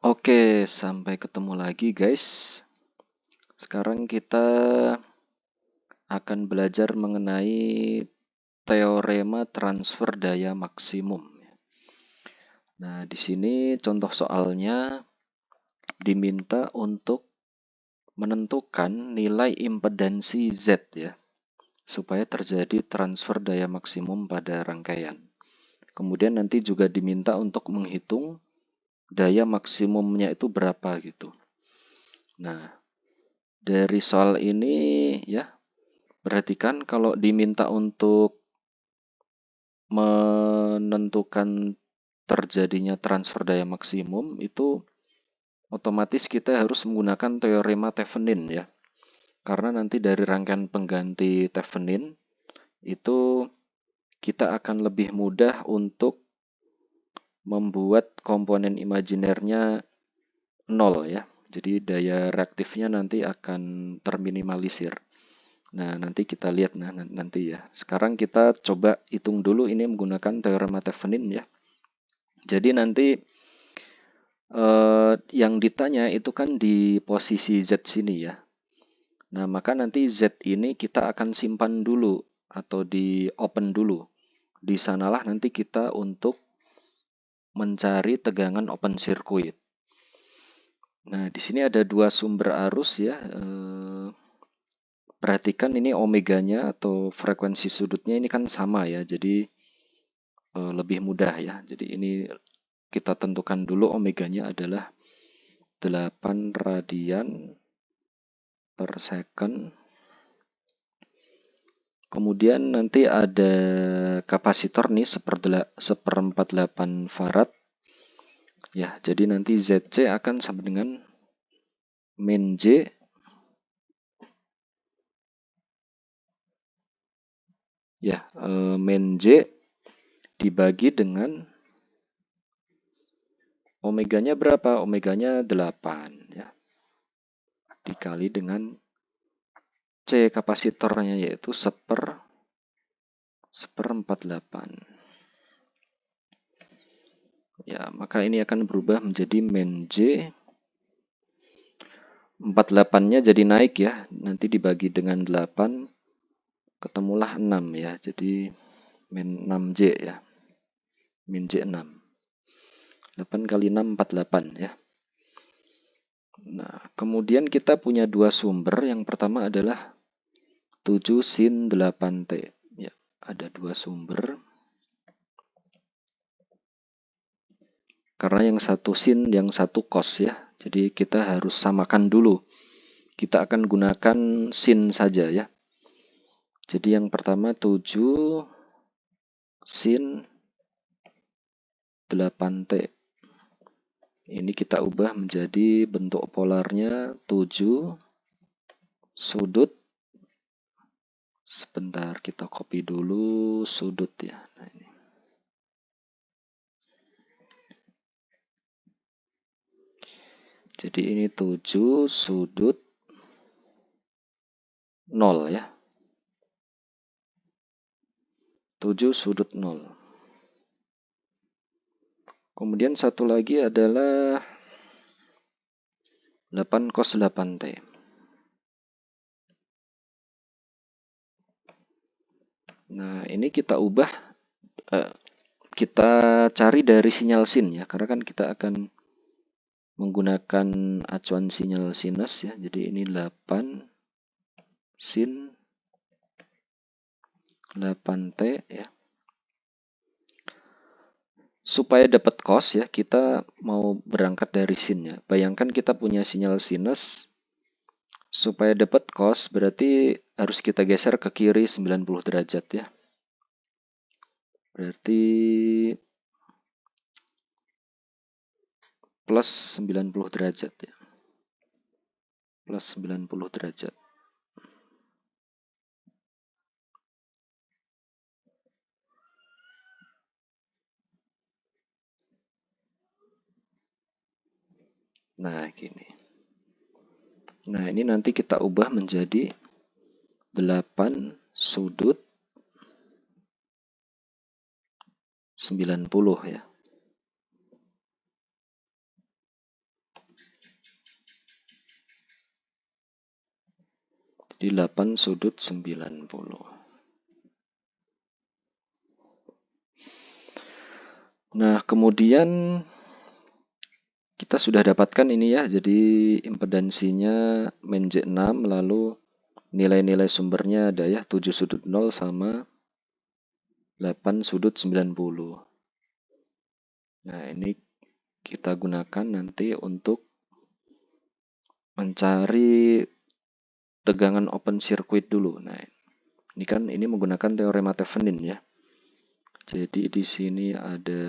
Oke, sampai ketemu lagi guys. Sekarang kita akan belajar mengenai teorema transfer daya maksimum. Nah, di sini contoh soalnya diminta untuk menentukan nilai impedansi Z ya, supaya terjadi transfer daya maksimum pada rangkaian. Kemudian nanti juga diminta untuk menghitung daya maksimumnya itu berapa gitu. Nah, dari soal ini ya, perhatikan kalau diminta untuk menentukan terjadinya transfer daya maksimum itu otomatis kita harus menggunakan teorema Thevenin ya. Karena nanti dari rangkaian pengganti Thevenin itu kita akan lebih mudah untuk membuat komponen imajinernya 0 ya. Jadi daya reaktifnya nanti akan terminimalisir. Nah, nanti kita lihat nanti ya. Sekarang kita coba hitung dulu ini menggunakan teorema Thevenin ya. Jadi nanti yang ditanya itu kan di posisi Z sini ya. Nah, maka nanti Z ini kita akan simpan dulu atau di open dulu. Di sanalah nanti kita untuk mencari tegangan open circuit. Nah, di sini ada dua sumber arus ya. Perhatikan ini omeganya atau frekuensi sudutnya ini kan sama ya. Jadi lebih mudah ya. Jadi ini kita tentukan dulu omeganya adalah 8 radian per second. Kemudian nanti ada kapasitor nih 1/48 farad. Ya, jadi nanti ZC akan sama dengan min J ya, min J dibagi dengan omeganya berapa? Omeganya 8 ya. Dikali dengan C kapasitornya yaitu 1/48. Ya, maka ini akan berubah menjadi min J 48-nya jadi naik ya. Nanti dibagi dengan 8 ketemulah 6 ya. Jadi min 6J ya. Min J 6. 8 kali 6 48 ya. Nah, kemudian kita punya dua sumber. Yang pertama adalah 7 sin 8T. Ya, ada dua sumber. Karena yang satu sin, yang satu cos ya. Jadi kita harus samakan dulu. Kita akan gunakan sin saja ya. Jadi yang pertama 7 sin 8T. Ini kita ubah menjadi bentuk polarnya 7 sudut. Sebentar, kita copy dulu sudut ya. Nah, ini. Jadi ini 7 sudut 0 ya. 7 sudut 0. Kemudian satu lagi adalah 8 cos 8T. Nah, ini kita ubah, kita cari dari sinyal sin ya, karena kan kita akan menggunakan acuan sinyal sinus ya. Jadi ini 8 sin 8T ya. Supaya dapat cos ya, kita mau berangkat dari sin ya. Bayangkan kita punya sinyal sinus. Supaya dapat cos berarti harus kita geser ke kiri 90 derajat ya. Berarti plus 90 derajat ya. Plus 90 derajat. Nah, gini. Nah, ini nanti kita ubah menjadi 8 sudut 90 ya. di 8 sudut 90. Nah, kemudian kita sudah dapatkan ini ya, jadi impedansinya min J6, lalu nilai-nilai sumbernya ada ya, 7 sudut 0 sama 8 sudut 90. Nah, ini kita gunakan nanti untuk mencari tegangan open circuit dulu. Nah, ini menggunakan teorema Thevenin ya. Jadi di sini ada,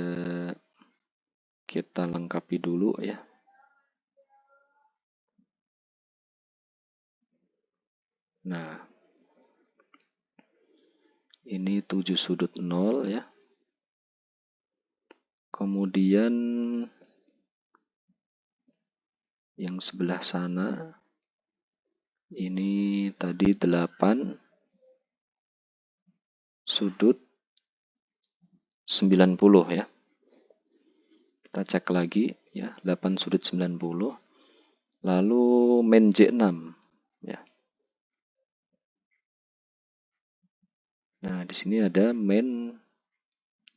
kita lengkapi dulu ya. Nah, ini 7 sudut 0 ya. Kemudian yang sebelah sana ini tadi 8 sudut 90 ya. Kita cek lagi ya, 8 sudut 90. Lalu min J6 ya. Nah, di sini ada min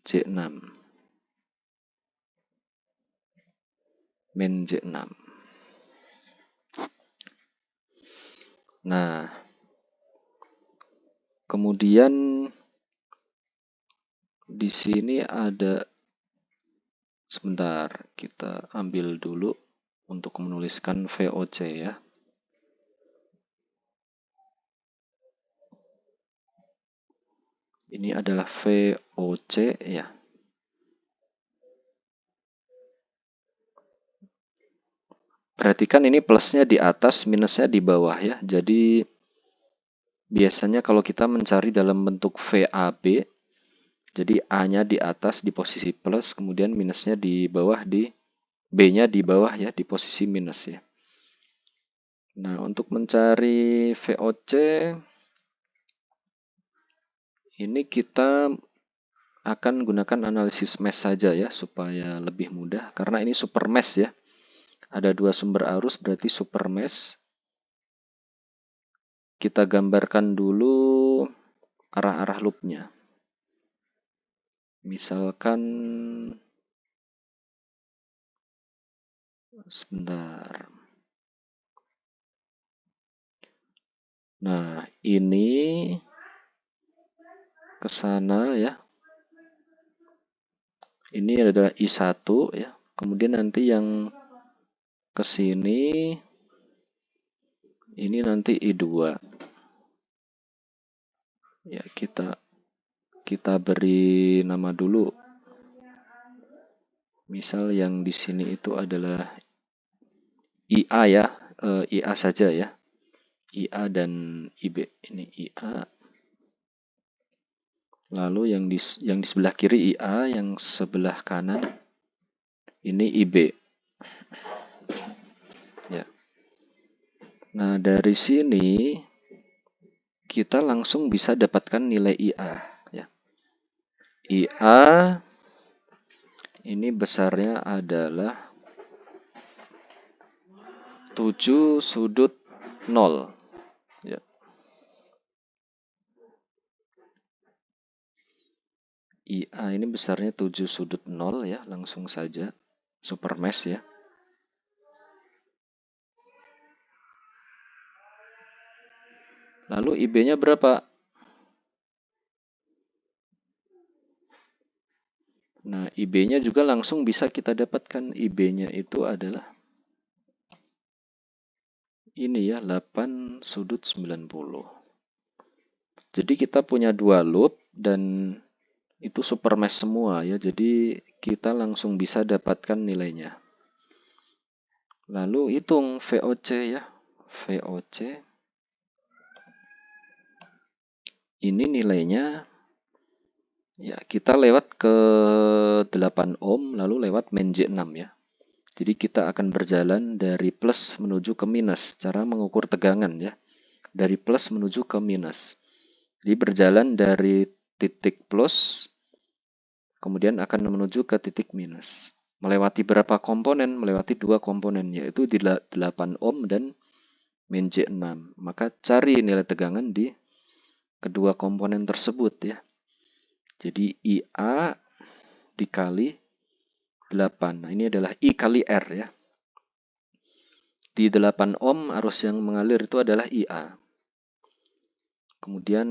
J6. Min J6. Nah, kemudian di sini ada, sebentar, kita ambil dulu untuk menuliskan VOC ya. Ini adalah VOC ya. Perhatikan ini plusnya di atas, minusnya di bawah ya. Jadi biasanya kalau kita mencari dalam bentuk VAB, jadi A-nya di atas di posisi plus, kemudian minusnya di bawah, di B-nya di bawah ya, di posisi minus ya. Nah, untuk mencari VOC, ini kita akan gunakan analisis mesh saja ya, supaya lebih mudah. Karena ini super mesh ya. Ada 2 sumber arus, berarti super mesh. Kita gambarkan dulu arah-arah loopnya. Misalkan, sebentar. Nah, ini ke sana ya. Ini adalah I1 ya. Kemudian nanti yang ke sini ini nanti I2. Ya, kita beri nama dulu. Misal yang di sini itu adalah IA ya, IA saja ya. IA dan IB. Ini IA. Lalu yang di sebelah kiri IA, yang sebelah kanan ini IB. Ya. Nah, dari sini kita langsung bisa dapatkan nilai IA ya. IA ini besarnya adalah 7 sudut 0 ya. IA ini besarnya 7 sudut 0 ya, langsung saja super mesh ya. Lalu IB-nya berapa? Nah, IB-nya juga langsung bisa kita dapatkan. IB-nya itu adalah ini ya, 8 sudut 90. Jadi kita punya 2 loop dan itu super mesh semua ya. Jadi kita langsung bisa dapatkan nilainya. Lalu hitung VOC ya. VOC ini nilainya ya, kita lewat ke 8 ohm lalu lewat min J6 ya. Jadi kita akan berjalan dari plus menuju ke minus. Cara mengukur tegangan ya. Dari plus menuju ke minus. Jadi berjalan dari titik plus, kemudian akan menuju ke titik minus. Melewati berapa komponen? Melewati 2 komponen, yaitu di 8 ohm dan min J6. Maka cari nilai tegangan di kedua komponen tersebut ya. Jadi IA dikali 8. Nah, ini adalah I kali R ya. Di 8 ohm arus yang mengalir itu adalah IA. Kemudian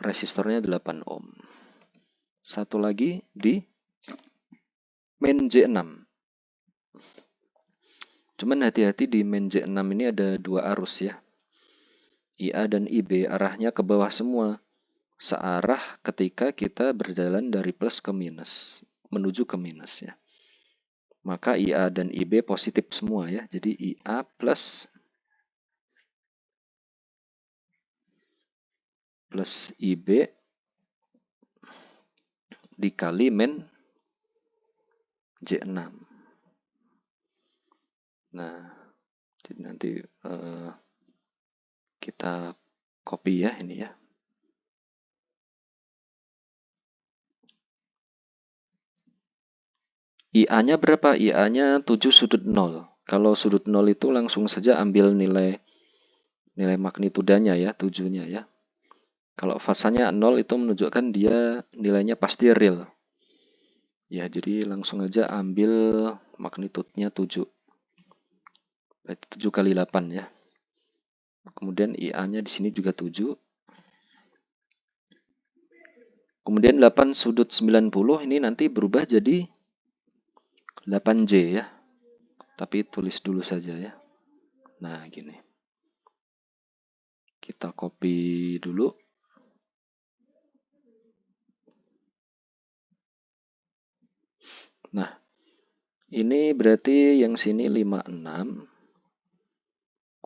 resistornya 8 ohm. Satu lagi di min J6. Cuman hati-hati di min J6 ini ada dua arus ya. IA dan IB arahnya ke bawah semua. Searah ketika kita berjalan dari plus ke minus. Menuju ke minus ya. Maka IA dan IB positif semua ya. Jadi IA plus IB dikali min J6. Nah, jadi nanti kita copy ya ini ya. IA-nya berapa? IA-nya 7 sudut 0. Kalau sudut 0 itu langsung saja ambil nilai magnitudanya ya, 7-nya ya. Kalau fasanya 0 itu menunjukkan dia nilainya pasti real. Ya, jadi langsung aja ambil magnitudenya 7. Berarti 7 kali 8 ya. Kemudian IA-nya di sini juga 7. Kemudian 8 sudut 90 ini nanti berubah jadi 8J ya. Tapi tulis dulu saja ya. Nah, gini. Kita copy dulu. Nah, ini berarti yang sini 56.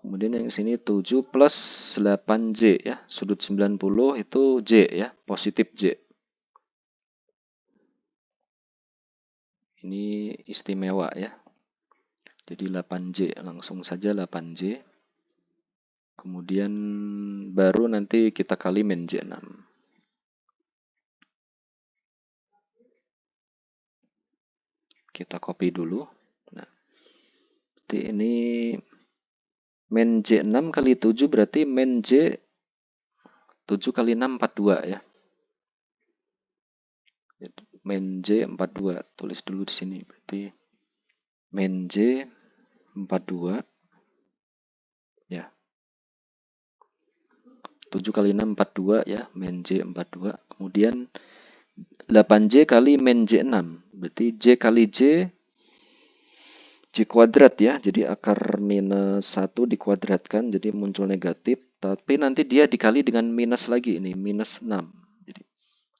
Kemudian yang sini 7 plus 8J ya. Sudut 90 itu J ya, positif J. Ini istimewa ya. Jadi 8J, langsung saja 8J. Kemudian baru nanti kita kali min J6. Kita copy dulu. Nah, jadi ini min J6 kali 7 berarti min J 7 kali 6 42 ya. Min J 42, tulis dulu di sini. Berarti min J 42 ya. 7 kali 6 42 ya, min J 42. Kemudian 8J kali min J6. Berarti J kali J kuadrat ya. Jadi akar minus 1 dikuadratkan jadi muncul negatif. Tapi nanti dia dikali dengan minus lagi ini, minus 6. Jadi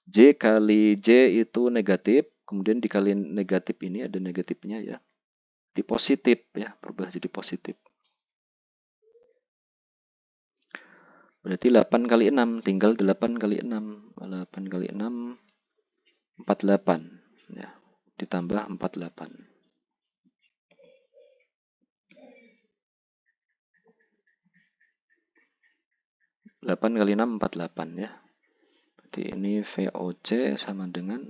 J kali J itu negatif. Kemudian dikali negatif ini ada negatifnya ya. Di positif ya, berubah jadi positif. Berarti 8 kali 6, tinggal 8 kali 6. 8 kali 6, 48. Ya, ditambah 48. 8 kali 6, 48 ya. Berarti ini VOC sama dengan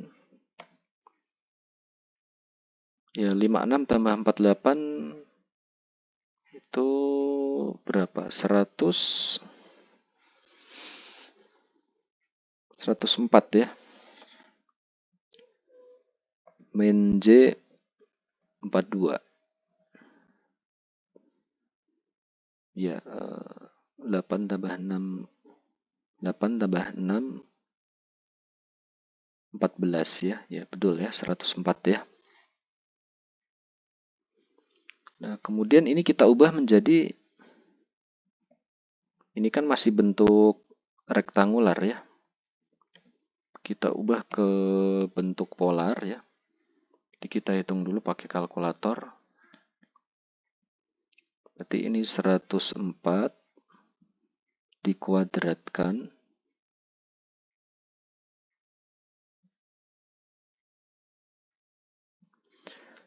ya 56 tambah 48 itu berapa? 104 ya. Min J 42. Ya, 8 tambah 6 8 tambah 6 14 ya. Ya, betul ya, 104 ya. Nah, kemudian ini kita ubah menjadi ini kan masih bentuk rektangular ya. Kita ubah ke bentuk polar ya. Jadi kita hitung dulu pakai kalkulator. Berarti ini 104 dikuadratkan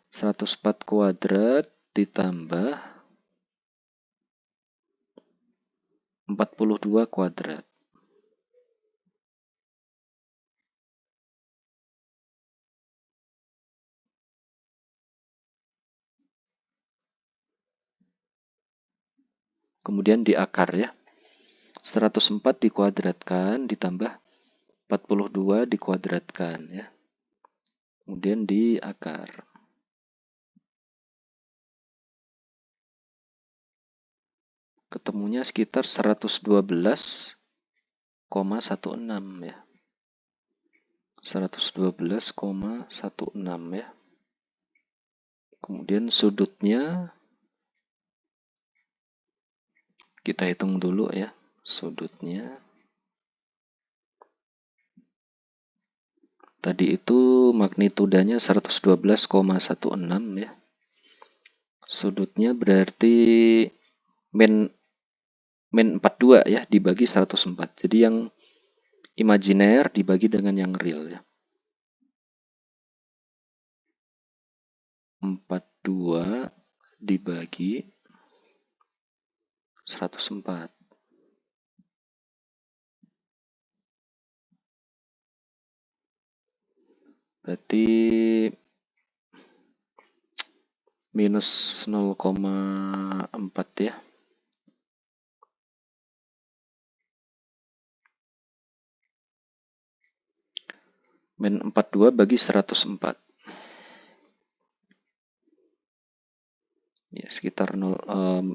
104 kuadrat ditambah 42 kuadrat. kemudian di akar ya. 104 dikuadratkan ditambah 42 dikuadratkan ya. Kemudian di akar. Ketemunya sekitar 112,16 ya. 112,16 ya. Kemudian sudutnya kita hitung dulu ya. Sudutnya tadi itu magnitudanya 112,16 ya. Sudutnya berarti min 42 ya dibagi 104. Jadi yang imajiner dibagi dengan yang real ya. 42 dibagi 104. Berarti minus 0,4 ya. Min 42 bagi 104. Ya, sekitar 0,4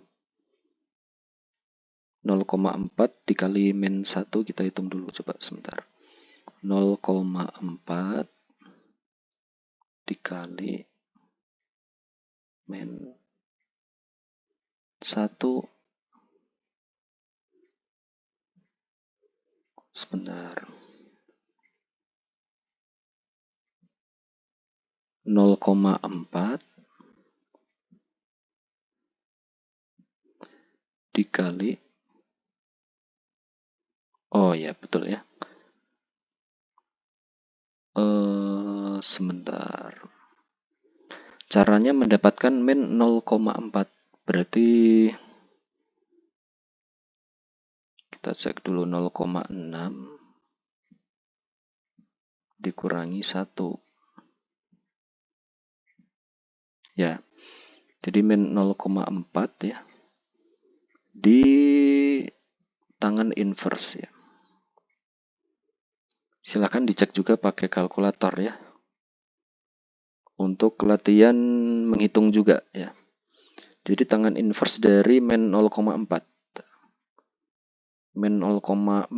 dikali min 1 kita hitung dulu coba sebentar. 0,4 dikali min 1 sebentar. 0,4 dikali, oh ya betul ya. Sebentar. Caranya mendapatkan min 0,4. Berarti kita cek dulu 0,6 dikurangi 1. Ya. Jadi min 0,4 ya. Di tangan inverse ya. Silakan dicek juga pakai kalkulator ya. Untuk latihan menghitung juga ya. Jadi tangan inverse dari min 0,4. Min 0,4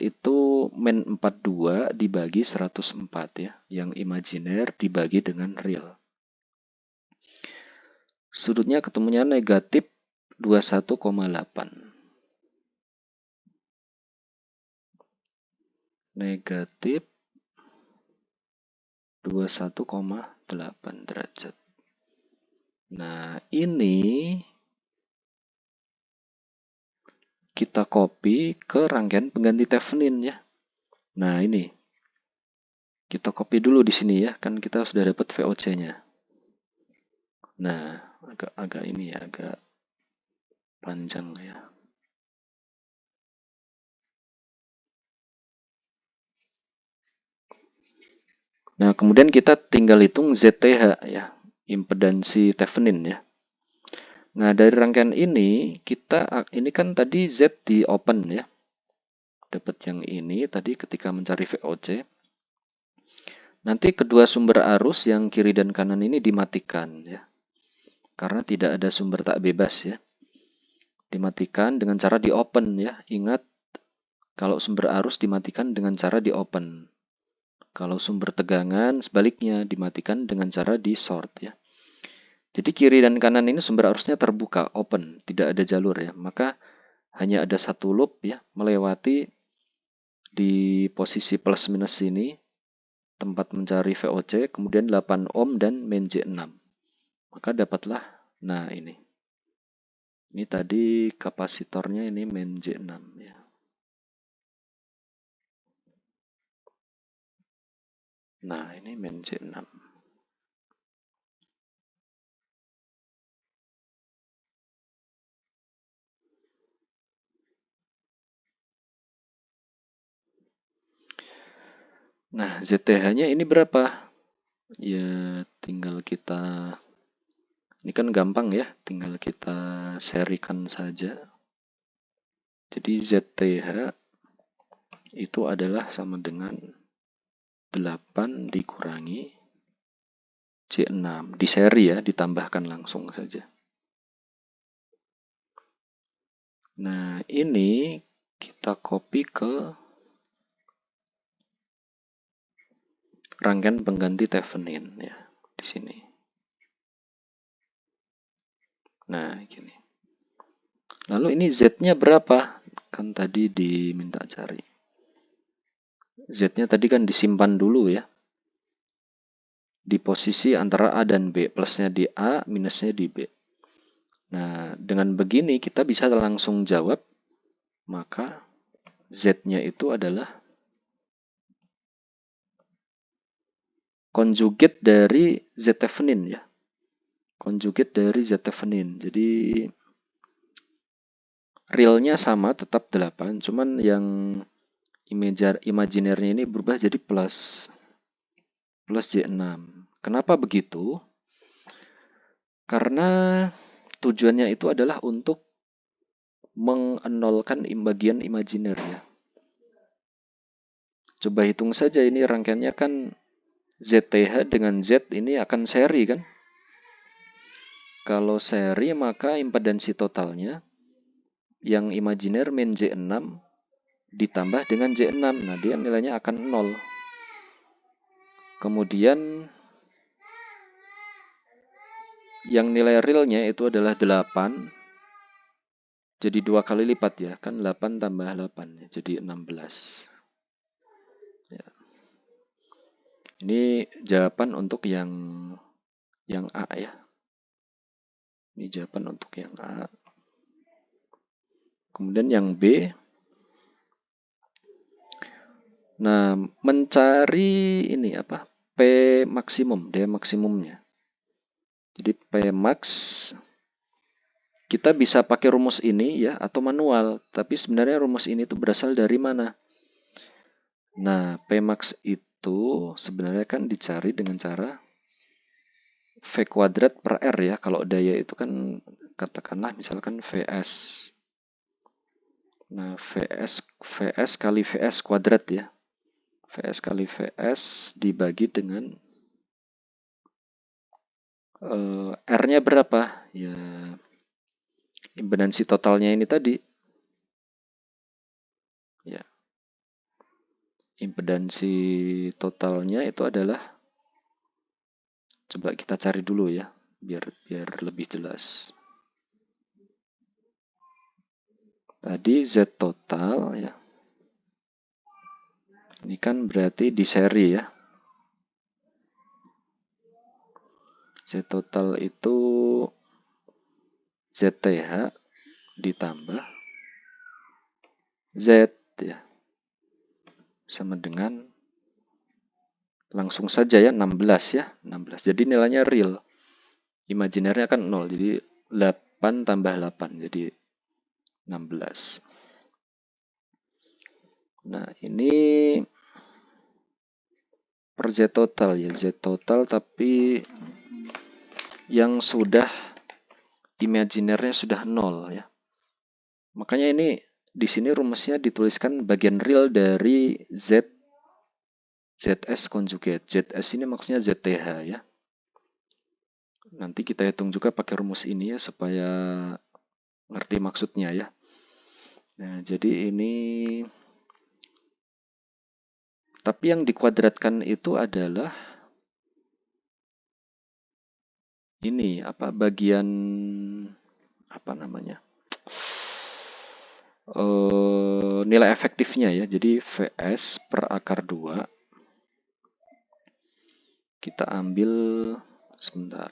itu min 42 dibagi 104 ya. Yang imajiner dibagi dengan real. Sudutnya ketemunya negatif 21,8. Negatif 21,8 derajat. Nah, ini kita copy ke rangkaian pengganti Thevenin ya. Nah, ini. Kita copy dulu di sini ya, kan kita sudah dapat VOC-nya. Nah, agak ini ya, agak panjang ya. Nah, kemudian kita tinggal hitung ZTH ya, impedansi Thevenin ya. Nah, dari rangkaian ini, ini kan tadi Z di open ya. Dapat yang ini tadi ketika mencari VOC. Nanti kedua sumber arus yang kiri dan kanan ini dimatikan ya. Karena tidak ada sumber tak bebas ya. Dimatikan dengan cara di open ya. Ingat, kalau sumber arus dimatikan dengan cara di open. Kalau sumber tegangan sebaliknya dimatikan dengan cara di short ya. Jadi kiri dan kanan ini sumber arusnya terbuka, open, tidak ada jalur ya. Maka hanya ada satu loop ya, melewati di posisi plus minus ini, tempat mencari VOC, kemudian 8 ohm dan min J6. Maka dapatlah, nah ini. Ini tadi kapasitornya ini min J6 ya. Nah, ini min J6. Nah, ZTH-nya ini berapa? Ya, tinggal kita Ini kan gampang ya, tinggal kita serikan saja. Jadi ZTH itu adalah sama dengan 8 dikurangi C6. Di seri ya, ditambahkan langsung saja. Nah, ini kita copy ke rangkaian pengganti Thevenin ya, di sini. Nah, gini. Lalu ini Z-nya berapa? Kan tadi diminta cari. Z-nya tadi kan disimpan dulu ya. Di posisi antara A dan B. Plusnya di A, minusnya di B. Nah, dengan begini kita bisa langsung jawab. Maka Z-nya itu adalah konjugat dari Z Thevenin ya. Konjugat dari Z Thevenin. Jadi realnya sama, tetap 8, cuman yang imajinernya ini berubah jadi plus J6. Kenapa begitu? Karena tujuannya itu adalah untuk mengenolkan bagian imajiner ya. Coba hitung saja, ini rangkaiannya kan ZTH dengan Z ini akan seri kan? Kalau seri maka impedansi totalnya yang imajiner min J6 ditambah dengan J6. Nah, dia nilainya akan 0. Kemudian yang nilai realnya itu adalah 8. Jadi 2 kali lipat ya. Kan 8 tambah 8 ya, jadi 16. Ya. Ini jawaban untuk yang A ya. Ini jawaban untuk yang A. Kemudian yang B. Nah, mencari ini apa? P maksimum, daya maksimumnya. Jadi P max kita bisa pakai rumus ini ya atau manual, tapi sebenarnya rumus ini tuh berasal dari mana? Nah, P max itu sebenarnya kan dicari dengan cara V kuadrat per R ya. Kalau daya itu kan katakanlah misalkan Vs. Nah, Vs kali Vs kuadrat ya. Vs kali Vs dibagi dengan R-nya berapa? Ya, impedansi totalnya ini tadi. Ya. Impedansi totalnya itu adalah, coba kita cari dulu ya, biar lebih jelas. Tadi Z total ya. Ini kan berarti di seri ya. Z total itu ZTH ditambah Z ya. Sama dengan langsung saja ya 16 ya. 16. Jadi nilainya real. Imajinernya kan 0. Jadi 8 tambah 8. Jadi 16. Nah ini per Z total ya. Z total tapi yang sudah imajinernya sudah 0 ya. Makanya ini di sini rumusnya dituliskan bagian real dari ZS conjugate. ZS ini maksudnya ZTH ya. Nanti kita hitung juga pakai rumus ini ya supaya ngerti maksudnya ya. Nah, jadi ini tapi yang dikuadratkan itu adalah ini apa bagian apa namanya? Nilai efektifnya ya. Jadi Vs per akar 2 kita ambil sebentar.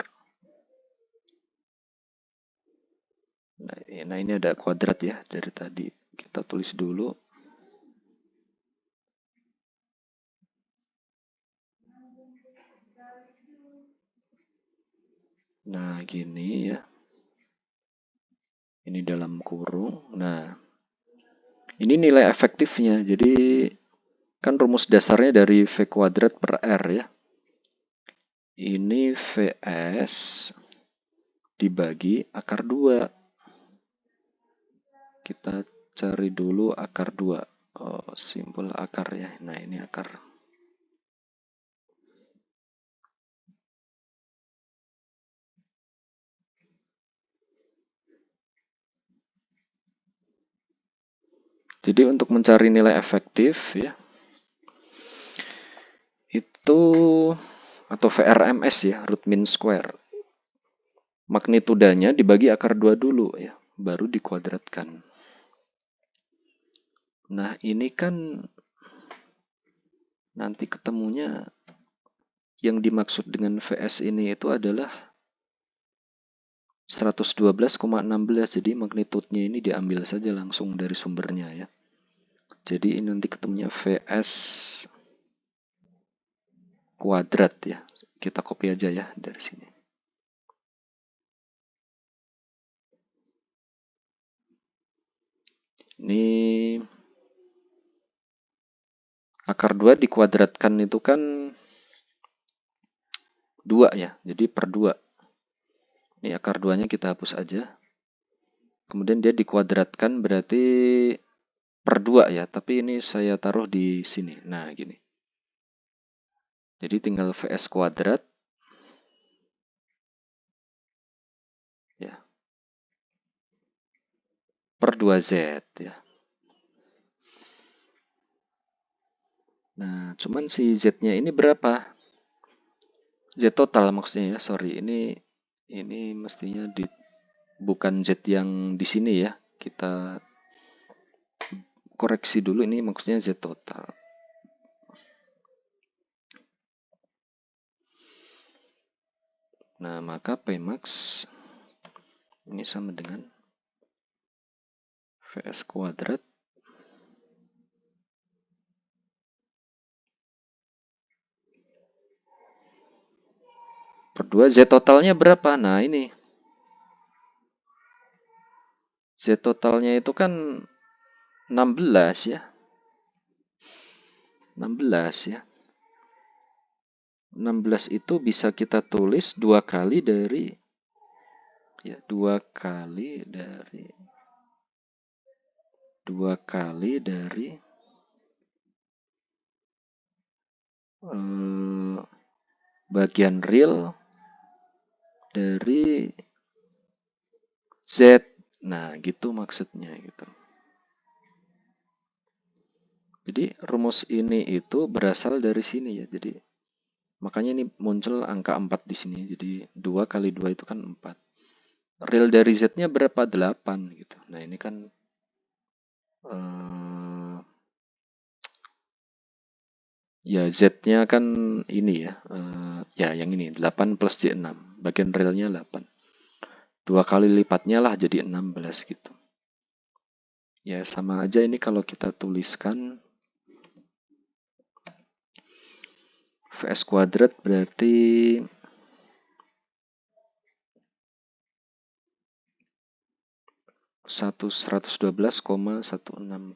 Nah ini ada kuadrat ya dari tadi. Kita tulis dulu. Nah gini ya. Ini dalam kurung. Nah ini nilai efektifnya. Jadi kan rumus dasarnya dari V kuadrat per R ya. Ini Vs dibagi akar 2. Kita cari dulu akar 2. Oh, simpel akar ya. Nah, ini akar. Jadi untuk mencari nilai efektif ya, itu atau VRMS ya, root mean square. Magnitudanya dibagi akar 2 dulu ya, baru dikuadratkan. Nah, ini kan nanti ketemunya yang dimaksud dengan VS ini itu adalah 112,16. Jadi magnitudenya ini diambil saja langsung dari sumbernya ya. Jadi ini nanti ketemunya VS kuadrat ya. Kita copy aja ya dari sini. Ini akar 2 dikuadratkan itu kan 2 ya. Jadi per 2. Ini akar 2-nya kita hapus aja. Kemudian dia dikuadratkan berarti per 2 ya. Tapi ini saya taruh di sini. Nah, gini. Jadi tinggal VS kuadrat. Ya. Per 2Z ya. Nah, cuman si Z-nya ini berapa? Z total maksudnya ya. Sorry, ini mestinya bukan Z yang di sini ya. Kita koreksi dulu, ini maksudnya Z total. Nah, maka Pmax ini sama dengan VS kuadrat per 2. Z totalnya berapa? Nah, ini. Z totalnya itu kan 16 ya. 16 ya. 16 itu bisa kita tulis 2 kali dari ya, 2 kali dari bagian real dari Z. Nah, gitu maksudnya gitu. Jadi rumus ini itu berasal dari sini ya. Jadi makanya ini muncul angka 4 di sini. Jadi 2 kali 2 itu kan 4. Real dari Z-nya berapa? 8 gitu. Nah, ini kan ya Z-nya kan ini ya. Ya yang ini 8 plus J6. Bagian realnya 8. 2 kali lipatnya lah jadi 16 gitu. Ya sama aja ini kalau kita tuliskan VS kuadrat berarti 112,16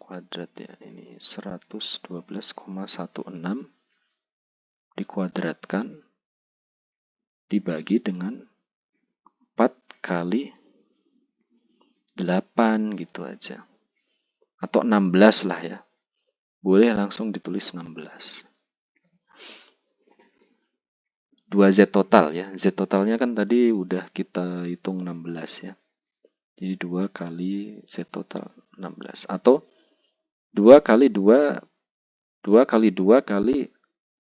kuadrat ya. Ini 112,16 dikuadratkan dibagi dengan 4 kali 8 gitu aja. Atau 16 lah ya. Boleh langsung ditulis 16. 2Z total ya. Z totalnya kan tadi udah kita hitung 16 ya. Jadi 2 kali Z total 16. Atau 2 kali 2 kali 2 kali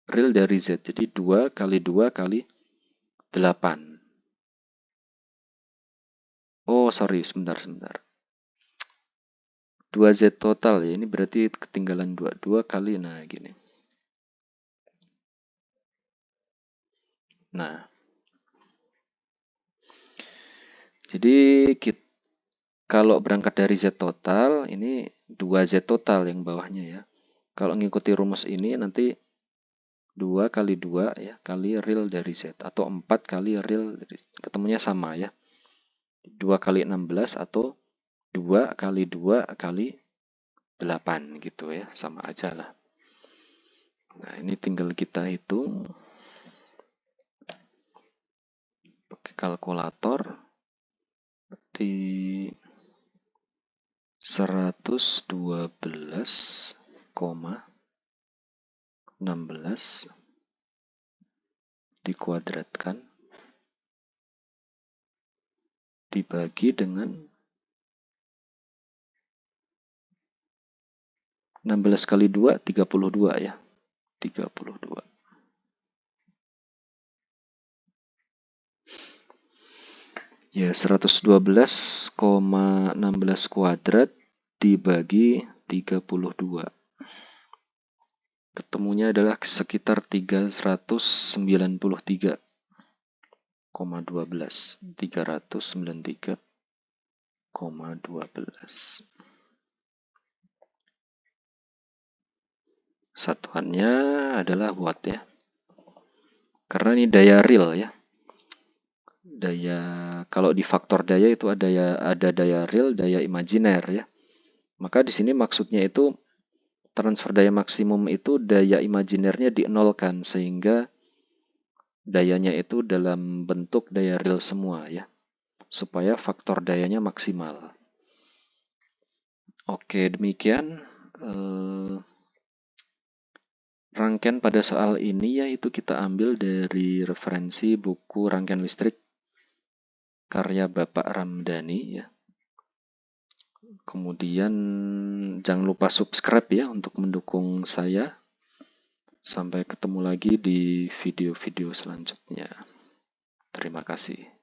real dari Z. Jadi 2 kali 2 kali 8. Oh, sorry, sebentar. 2Z total ya, ini berarti ketinggalan 2. 2 kali, nah gini. Nah, jadi kalau berangkat dari Z total, ini 2Z total yang bawahnya ya. Kalau ngikuti rumus ini nanti 2 kali 2 ya, kali real dari Z. Atau 4 kali real dari Z. Ketemunya sama ya. 2 kali 16 atau 2 kali 2 kali 8 gitu ya, sama aja lah. Nah, ini tinggal kita hitung pakai kalkulator. di 112,16 dikuadratkan dibagi dengan 16 kali 2, 32 ya. 32. Ya, 112,16 kuadrat dibagi 32. Ketemunya adalah sekitar 393,12. 393,12. Satuannya adalah watt ya. Karena ini daya real ya. Daya, kalau di faktor daya itu ada daya real, daya imajiner ya. Maka di sini maksudnya itu transfer daya maksimum itu daya imajinernya dinolkan sehingga dayanya itu dalam bentuk daya real semua ya. Supaya faktor dayanya maksimal. Oke, demikian rangkaian pada soal ini yaitu kita ambil dari referensi buku Rangkaian Listrik karya Bapak Ramdhani ya. Kemudian jangan lupa subscribe ya untuk mendukung saya. Sampai ketemu lagi di video-video selanjutnya. Terima kasih.